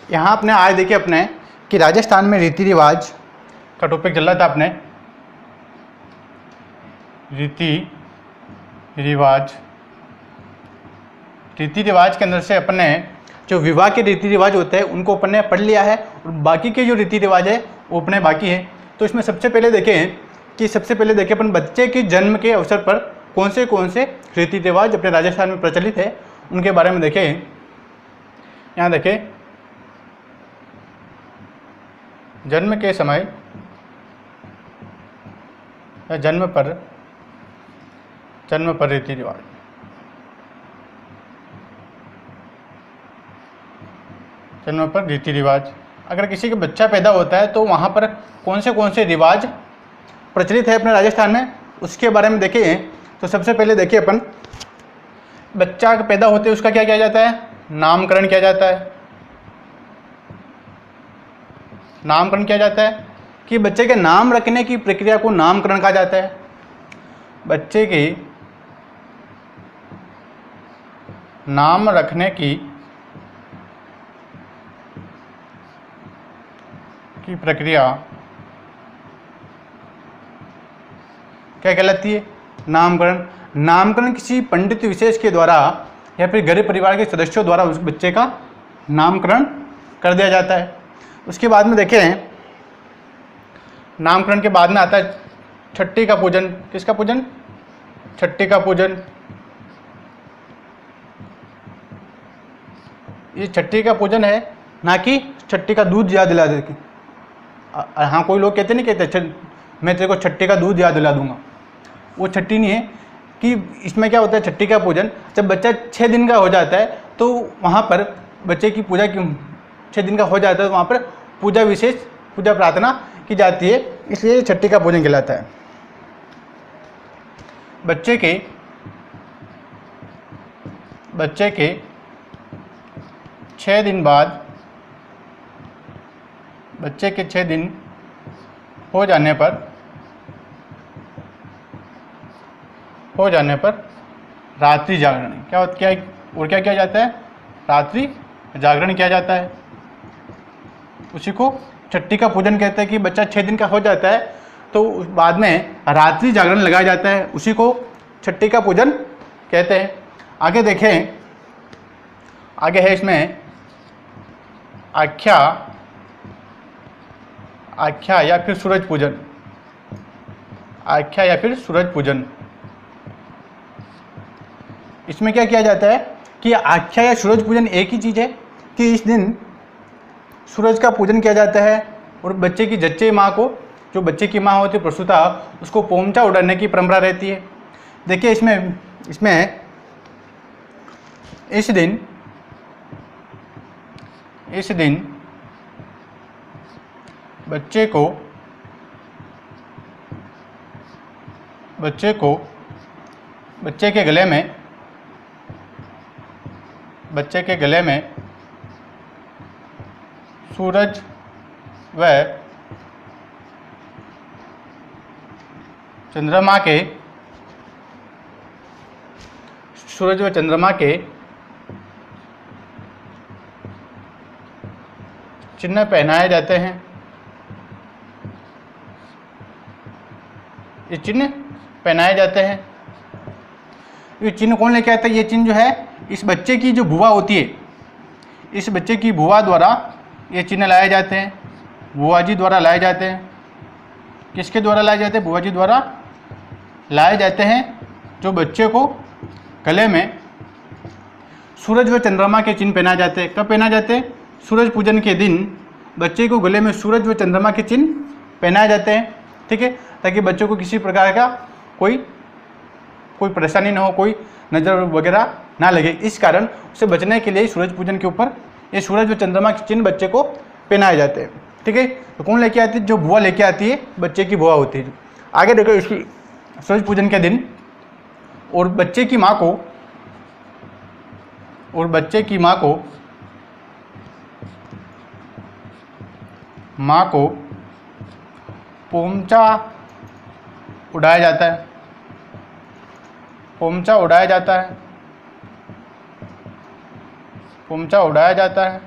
यहाँ अपने आज देखिए अपने कि राजस्थान में रीति रिवाज का टॉपिक चल रहा था अपने, रीति रिवाज। रीति रिवाज के अंदर से अपन ने जो विवाह के रीति रिवाज होते हैं उनको अपन ने पढ़ लिया है, और बाकी के जो रीति रिवाज है वो अपने बाकी है। तो इसमें सबसे पहले देखें अपन बच्चे के जन्म के अवसर पर कौन से रीति रिवाज अपने राजस्थान में प्रचलित है उनके बारे में देखें। यहाँ देखें, जन्म के समय या जन्म पर रीति रिवाज। जन्म पर रीति रिवाज, अगर किसी का बच्चा पैदा होता है तो वहाँ पर कौन से रिवाज प्रचलित है अपने राजस्थान में, उसके बारे में देखें। तो सबसे पहले देखिए अपन, बच्चा पैदा होते ही उसका क्या किया जाता है? नामकरण किया जाता है। नामकरण किया जाता है कि बच्चे के नाम रखने की प्रक्रिया को नामकरण कहा जाता है। बच्चे के नाम रखने की प्रक्रिया क्या कहलाती है? नामकरण। नामकरण किसी पंडित विशेष के द्वारा या फिर गरीब परिवार के सदस्यों द्वारा उस बच्चे का नामकरण कर दिया जाता है। उसके बाद में देखें, नामकरण के बाद में आता है छठी का पूजन। किसका पूजन? छठी का पूजन। ये छठी का पूजन है, ना कि छठी का दूध याद दिला दे। हाँ, कोई लोग कहते नहीं, कहते मैं तेरे को छठी का दूध याद दिला दूंगा, वो छठी नहीं है। कि इसमें क्या होता है, छठी का पूजन जब बच्चा 6 दिन का हो जाता है तो वहाँ पर बच्चे की पूजा 6 दिन का हो जाता है तो वहाँ पर पूजा विशेष पूजा प्रार्थना की जाती है, इसलिए छठी का पूजन कहलाता है। बच्चे के 6 दिन बाद, बच्चे के 6 दिन हो जाने पर रात्रि जागरण क्या किया जाता है? रात्रि जागरण किया जाता है। उसी को छठी का पूजन कहते हैं कि बच्चा 6 दिन का हो जाता है तो बाद में रात्रि जागरण लगाया जाता है, उसी को छठी का पूजन कहते हैं। आगे देखें, आगे है इसमें आख्या या फिर सूरज पूजन। आख्या या फिर सूरज पूजन, इसमें क्या किया जाता है कि आख्या या सूरज पूजन एक ही चीज़ है कि इस दिन सूरज का पूजन किया जाता है और बच्चे की जच्चे माँ को, जो बच्चे की माँ होती है प्रसूता, उसको पोमचा उड़ाने की परंपरा रहती है। देखिए इसमें इस दिन बच्चे के गले में सूरज व चंद्रमा के चिन्ह पहनाए जाते हैं। ये चिन्ह पहनाए जाते हैं। ये चिन्ह कौन लेके आता है? ये चिन्ह जो है इस बच्चे की जो बुआ होती है, इस बच्चे की बुआ द्वारा ये चिन्ह लाए जाते हैं। बुआ जी द्वारा लाए जाते हैं। किसके द्वारा लाए जाते हैं? बुआ जी द्वारा लाए जाते हैं, जो बच्चे को गले में सूरज व चंद्रमा के चिन्ह पहनाए जाते हैं। कब पहनाए जाते हैं? सूरज पूजन के दिन बच्चे को गले में सूरज व चंद्रमा के चिन्ह पहनाए जाते हैं, ठीक है, ताकि बच्चों को किसी प्रकार का कोई परेशानी ना हो, कोई नज़र वगैरह ना लगे। इस कारण उसे बचने के लिए सूरज पूजन के ऊपर ये सूरज व चंद्रमा के चिन्ह बच्चे को पहनाए जाते हैं, ठीक है। तो कौन लेके आती है? जो बुआ लेके आती है, बच्चे की बुआ होती है। आगे देखो, इसकी सूरज पूजन के दिन और बच्चे की माँ को पोमचा उड़ाया जाता है। पोमचा उड़ाया जाता है। पोमचा उड़ाया जाता है।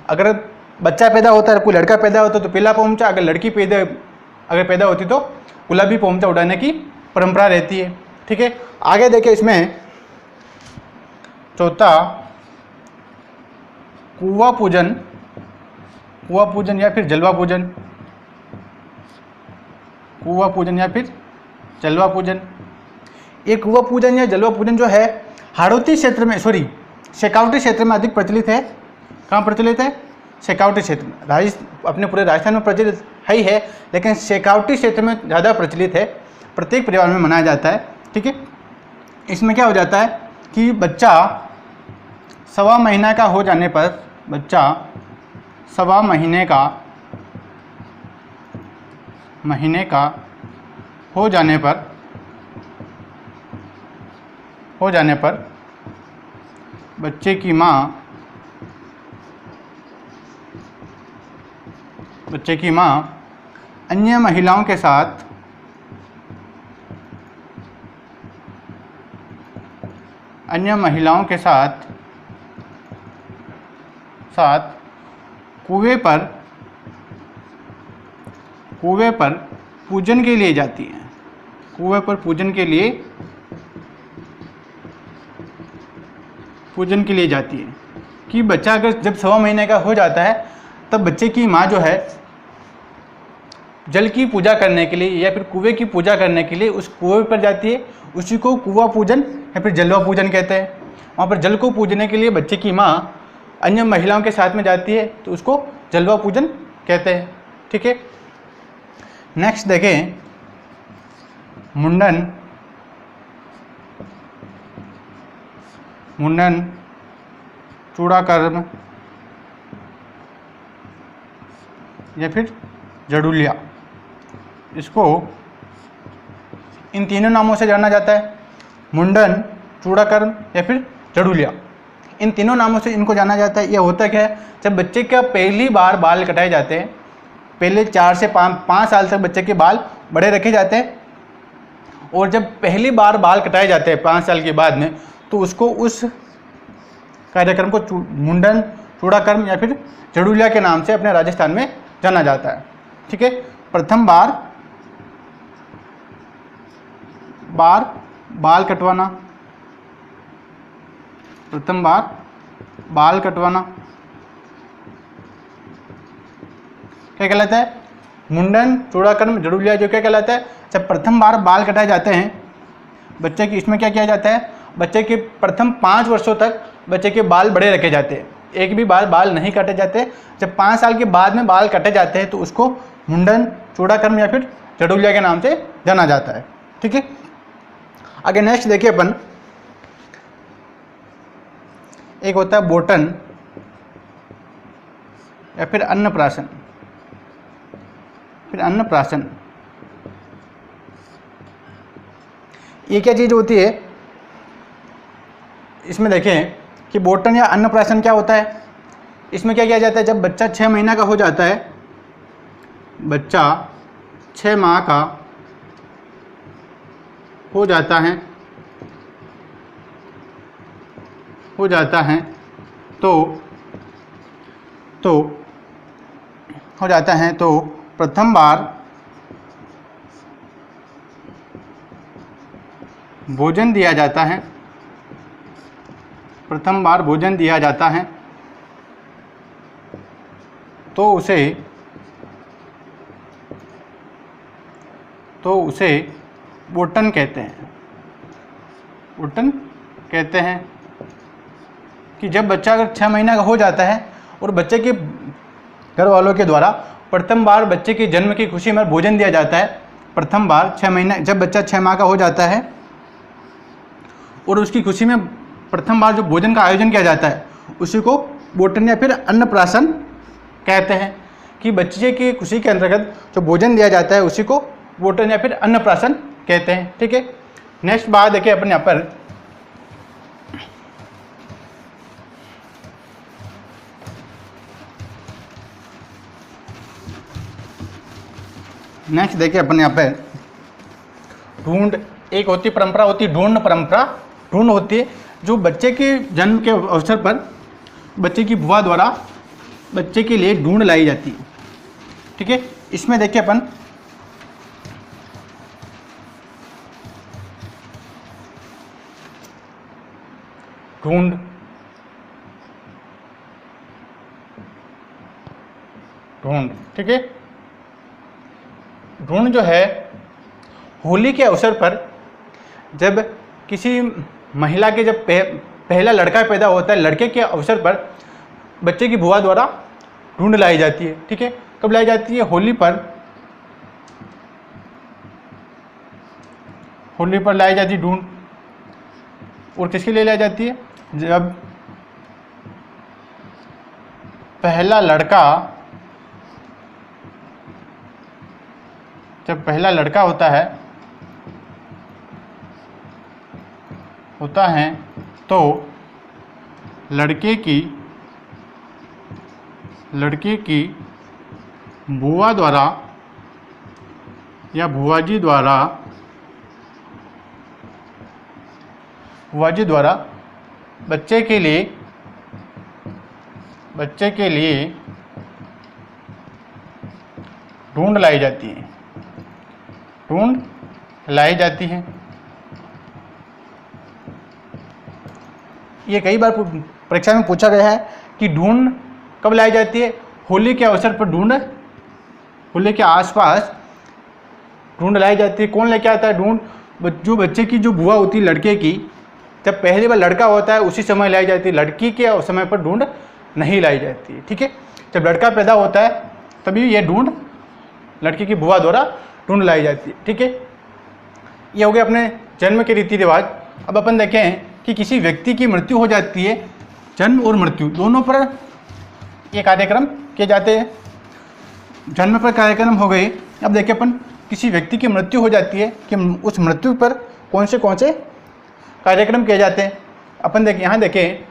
अगर बच्चा पैदा होता है, कोई लड़का पैदा होता है तो पीला पोमचा, अगर लड़की पैदा होती तो गुलाबी पोमचा उड़ाने की परंपरा रहती है। ठीक है, आगे देखिए इसमें चौथा कुआं पूजन या फिर जलवा पूजन। कुआं पूजन या फिर जलवा पूजन। ये कुआं पूजन या जलवा पूजन जो है हाड़ौती क्षेत्र में, शेखावटी क्षेत्र में अधिक प्रचलित है। कहाँ प्रचलित है? शेखावटी क्षेत्र में। अपने पूरे राजस्थान में प्रचलित है ही है, लेकिन शेखावटी क्षेत्र में ज़्यादा प्रचलित है। प्रत्येक परिवार में मनाया जाता है। ठीक है, इसमें क्या हो जाता है कि बच्चा सवा महीना का हो जाने पर, महीने का हो जाने पर बच्चे की माँ अन्य महिलाओं के साथ कुएं पर पूजन के लिए जाती है। कुएं पर पूजन के लिए जाती है कि बच्चा अगर जब सवा महीने का हो जाता है तब बच्चे की माँ जो है जल की पूजा करने के लिए या फिर कुएं की पूजा करने के लिए उस कुएं पर जाती है। उसी को कुआं पूजन या फिर जलवा पूजन कहते हैं। वहाँ पर जल को पूजने के लिए बच्चे की माँ अन्य महिलाओं के साथ में जाती है तो उसको जलवा पूजन कहते हैं। ठीक है, नेक्स्ट देखें मुंडन चूड़ाकर्म या फिर जड़ूलिया। इसको इन तीनों नामों से जाना जाता है, मुंडन, चूड़ाकर्म या फिर जड़ूलिया। इन तीनों नामों से इनको जाना जाता है। यह होता क्या है, जब बच्चे का पहली बार बाल कटाए जाते हैं, पहले 4 से 5 साल तक बच्चे के बाल बड़े रखे जाते हैं, और जब पहली बार बाल कटाए जाते हैं 5 साल के बाद में, तो उसको उस कार्यक्रम को मुंडन, चूड़ाकर्म या फिर जड़ूलिया के नाम से अपने राजस्थान में जाना जाता है। ठीक है, प्रथम बार बाल कटवाना, क्या कहलाता है? मुंडन, चूड़ाकर्म, जड़ूलिया जो क्या कहलाता है? जब प्रथम बार बाल कटाए जाते हैं बच्चे की, इसमें क्या किया जाता है, बच्चे के प्रथम 5 वर्षों तक बच्चे के बाल बड़े रखे जाते हैं, एक भी बाल नहीं काटे जाते। जब 5 साल के बाद में बाल कटे जाते हैं तो उसको मुंडन, चूड़ाकर्म या फिर जड़ूलिया के नाम से जाना जाता है। ठीक है, आगे नेक्स्ट देखिए अपन, एक होता है बोटन या फिर अन्नप्राशन। ये क्या चीज़ होती है? इसमें देखें कि बोटन या अन्नप्राशन क्या होता है। इसमें क्या किया जाता है, जब बच्चा 6 महीना का हो जाता है, बच्चा 6 माह का हो जाता है तो प्रथम बार भोजन दिया जाता है। तो उसे बोटन कहते हैं। कि जब बच्चा अगर 6 महीना का हो जाता है और बच्चे के घर वालों के द्वारा प्रथम बार बच्चे के जन्म की खुशी में भोजन दिया जाता है। प्रथम बार 6 महीना, जब बच्चा 6 माह का हो जाता है और उसकी खुशी में प्रथम बार जो भोजन का आयोजन किया जाता है उसी को बोटन या फिर अन्नप्राशन कहते हैं। कि बच्चे की खुशी के अंतर्गत जो भोजन दिया जाता है उसी को बोटन या फिर अन्नप्राशन कहते हैं। ठीक है, नेक्स्ट बात देखिए अपन यहाँ पर, नेक्स्ट देखिए अपन यहाँ पे ढूंढ। एक होती परंपरा होती ढूंढ परंपरा, ढूंढ होती है जो बच्चे के जन्म के अवसर पर बच्चे की बुआ द्वारा बच्चे के लिए ढूंढ लाई जाती है। ठीक है, इसमें देखिए अपन ढूंढ, ढूंढ, ठीक है। ढूंढ जो है होली के अवसर पर जब किसी महिला के जब पहला लड़का पैदा होता है, लड़के के अवसर पर बच्चे की बुआ द्वारा ढूंढ लाई जाती है। ठीक है, कब लाई जाती है? होली पर, होली पर लाई जाती है ढूंढ। और किसके लिए लाई जाती है? जब पहला लड़का, जब पहला लड़का होता है तो लड़के की बुआ द्वारा या बुआजी द्वारा बच्चे के लिए ढूंढ लाई जाती है, ढूंढ लाई जाती है। ये कई बार परीक्षा में पूछा गया है कि ढूंढ कब लाई जाती है? होली के अवसर पर ढूंढ, होली के आसपास ढूंढ लाई जाती है। कौन लेके आता है ढूंढ? जो बच्चे की जो बुआ होती है लड़के की, जब पहली बार लड़का होता है उसी समय लाई जाती है, लड़की के समय पर ढूंढ नहीं लाई जाती है। ठीक है, जब लड़का पैदा होता है तभी ये ढूंढ लड़की की बुआ द्वारा ढूंढ लाई जाती है। ठीक है, ये हो गया अपने जन्म के रीति रिवाज। अब अपन देखें कि किसी व्यक्ति की मृत्यु हो जाती है, जन्म और मृत्यु दोनों पर ये कार्यक्रम किए जाते हैं। जन्म पर कार्यक्रम हो गए। अब देखें अपन किसी व्यक्ति की मृत्यु हो जाती है कि उस मृत्यु पर कौन से कार्यक्रम किए जाते हैं। अपन देखें, यहाँ देखें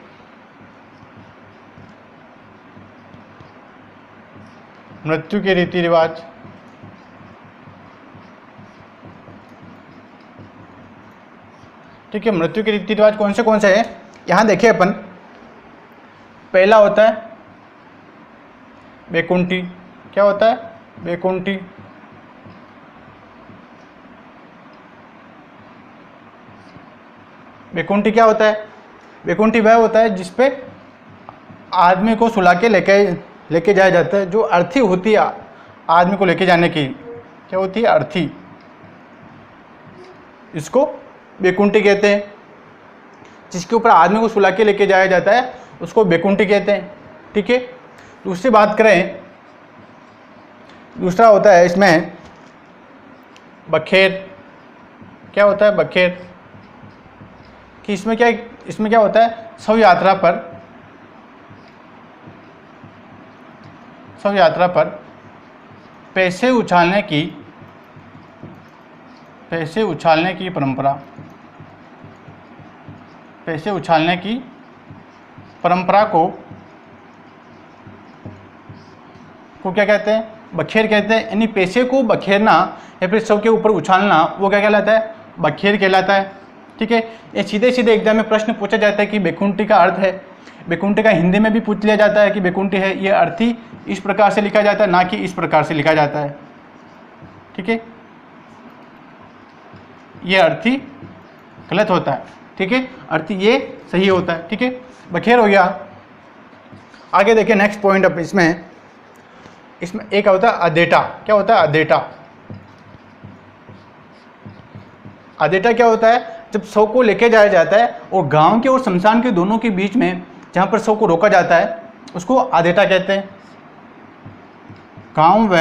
मृत्यु के रीति रिवाज। ठीक है, मृत्यु के रीति रिवाज कौन से हैं? यहाँ देखिए अपन, पहला होता है बैकुंठी। क्या होता है? बैकुंठी। बैकुंठी क्या होता है? बैकुंठी वह होता है जिसपे आदमी को सुला के लेके जाया जाता है। जो अर्थी होती है आदमी को लेके जाने की, क्या होती है? अर्थी। इसको बैकुंठी कहते हैं। जिसके ऊपर आदमी को सुला के लेके जाया जाता है उसको बैकुंठी कहते हैं। ठीक है, दूसरी बात करें, दूसरा होता है इसमें बखेर। क्या होता है? बखेर। कि इसमें क्या होता है? शव यात्रा पर पैसे उछालने की परंपरा, पैसे उछालने की परंपरा को क्या कहते हैं? बखेर कहते हैं। यानी पैसे को बखेरना या फिर शव के ऊपर उछालना, वो क्या कहलाता है? बखेर कहलाता है। ठीक है, ये सीधे एग्जाम में प्रश्न पूछा जाता है कि बैकुंठी का अर्थ है। बैकुंठी का हिंदी में भी पूछ लिया जाता है कि बैकुंठी है, ये अर्थी इस प्रकार से लिखा जाता है, ना कि इस प्रकार से लिखा जाता है। ठीक है, ये अर्थी गलत होता है। ठीक है, अर्थी ये सही होता है। ठीक है, बखेर हो गया। आगे देखिए नेक्स्ट पॉइंट। अब इसमें एक होता है अदेटा। क्या होता है? अदेटा। अदेटा क्या होता है? जब शव को लेके जाया जाता है और गांव के और शमशान के दोनों के बीच में जहां पर शव को रोका जाता है उसको अदेटा कहते हैं। गांव व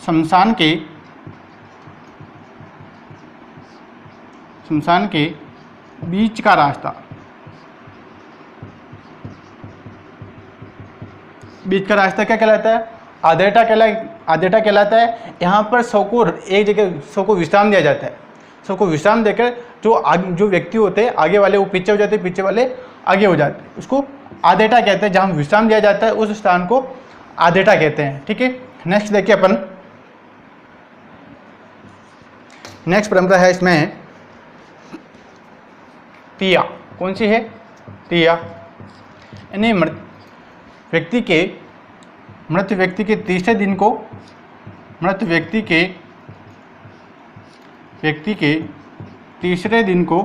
शमशान के बीच का रास्ता, क्या कहलाता है? अदेटा कहलाता है। यहाँ पर शव को एक जगह शव को विश्राम दिया जाता है। शव को विश्राम देकर जो व्यक्ति होते हैं आगे वाले वो पीछे हो जाते हैं, पीछे वाले आगे हो जाते हैं, उसको अदेटा कहते हैं। जहाँ विश्राम दिया जाता है उस स्थान को अदेटा कहते हैं। ठीक है, नेक्स्ट देखिए अपन, नेक्स्ट परंपरा है इसमें तिया। कौन सी है? तिया। यानी मृत व्यक्ति के तीसरे दिन को मृत व्यक्ति के तीसरे दिन को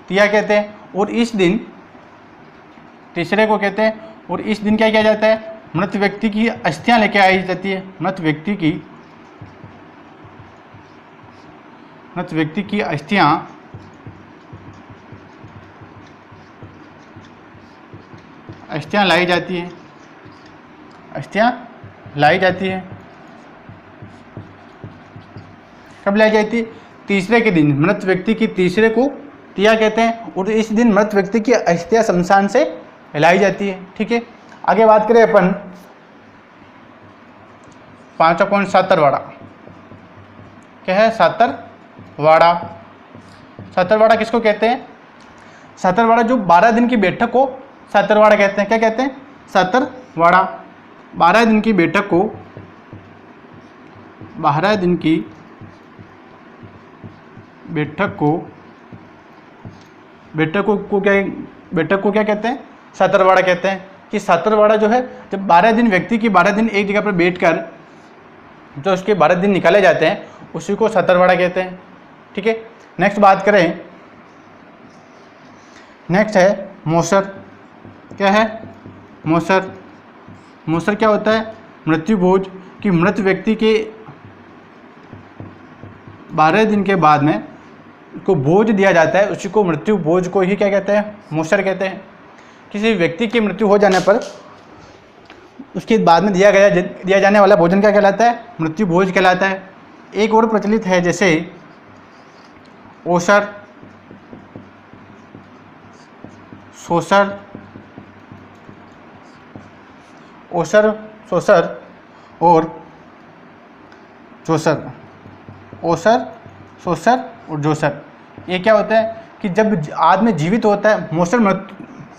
तिया कहते हैं। और इस दिन तीसरे को कहते हैं। और इस दिन क्या किया जाता है? मृत व्यक्ति की अस्थियां लेके आई जाती है। मृत व्यक्ति की अस्थियां लाई जाती है। अस्थियां लाई जाती है। कब लाई जाती है? तीसरे के दिन। मृत व्यक्ति की तीसरे को तिया कहते हैं। और इस दिन मृत व्यक्ति की अस्थियां शमशान से लाई जाती है। ठीक है, आगे बात करें अपन 5वां पॉइंट सातरवाड़ा। क्या है? सातरवाड़ा। सातरवाड़ा किसको कहते हैं? सातरवाड़ा जो 12 दिन की बैठक को सातरवाड़ा कहते हैं। क्या कहते हैं? सातरवाड़ा। 12 दिन की बैठक को 12 दिन की बैठक को क्या कहते हैं? सातरवाड़ा कहते हैं। कि सातरवाड़ा जो है, जब 12 दिन व्यक्ति की 12 दिन एक जगह पर बैठकर जो उसके 12 दिन निकाले जाते हैं, उसी को सातरवाड़ा कहते हैं। ठीक है, नेक्स्ट बात करें। नेक्स्ट है मौसर। क्या है? मौसर। मौसर क्या होता है? मृत्यु भोज। कि मृत व्यक्ति के 12 दिन के बाद में को भोज दिया जाता है, उसी को मृत्यु भोज को ही क्या कहते हैं? मौसर कहते हैं। किसी व्यक्ति की मृत्यु हो जाने पर उसके बाद में दिया जाने वाला भोजन क्या कहलाता है? मृत्यु भोज कहलाता है। एक और प्रचलित है, जैसे ओसर, सोसर, ओसर, सोसर और जोसर। ओसर, सोसर और जोसर। ये क्या होता है? कि जब आदमी जीवित होता है, मौसर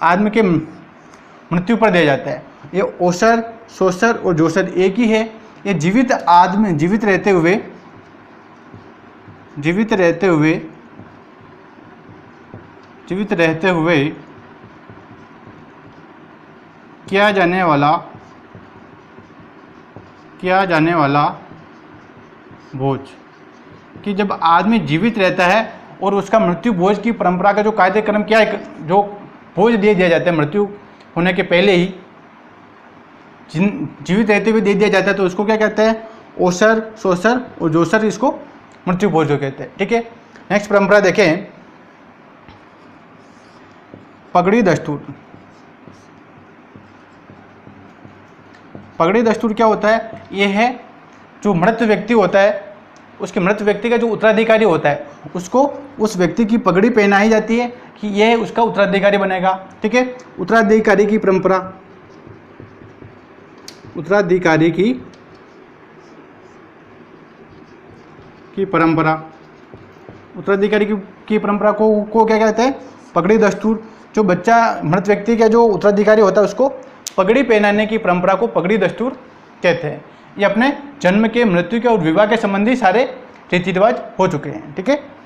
आदमी के मृत्यु पर दिया जाता है। ये ओसर, सोसर और जोसर एक ही है। ये जीवित आदमी जीवित रहते हुए किया जाने वाला भोज। कि जब आदमी जीवित रहता है और उसका मृत्यु भोज की परंपरा का जो कार्यक्रम क्या है, जो भोज दिया जाता है मृत्यु होने के पहले ही जीवित रहते हुए दे दिया जाता है, तो उसको क्या कहते हैं? ओसर, सोसर और जोसर। इसको मृत्यु भोज कहते हैं। ठीक है, नेक्स्ट परंपरा देखें, पगड़ी दस्तूर। पगड़ी दस्तूर क्या होता है? ये है जो मृत व्यक्ति होता है, उसके मृत व्यक्ति का जो उत्तराधिकारी होता है, उसको उस व्यक्ति की पगड़ी पहनाई जाती है कि यह उसका उत्तराधिकारी बनेगा। ठीक है, उत्तराधिकारी की परंपरा। उत्तराधिकारी की परंपरा को क्या कहते हैं? पगड़ी दस्तूर। जो बच्चा मृत व्यक्ति का जो उत्तराधिकारी होता है, उसको पगड़ी पहनाने की परंपरा को पगड़ी दस्तूर कहते हैं। ये अपने जन्म के, मृत्यु के और विवाह के संबंधी सारे रीति रिवाज हो चुके हैं। ठीक है।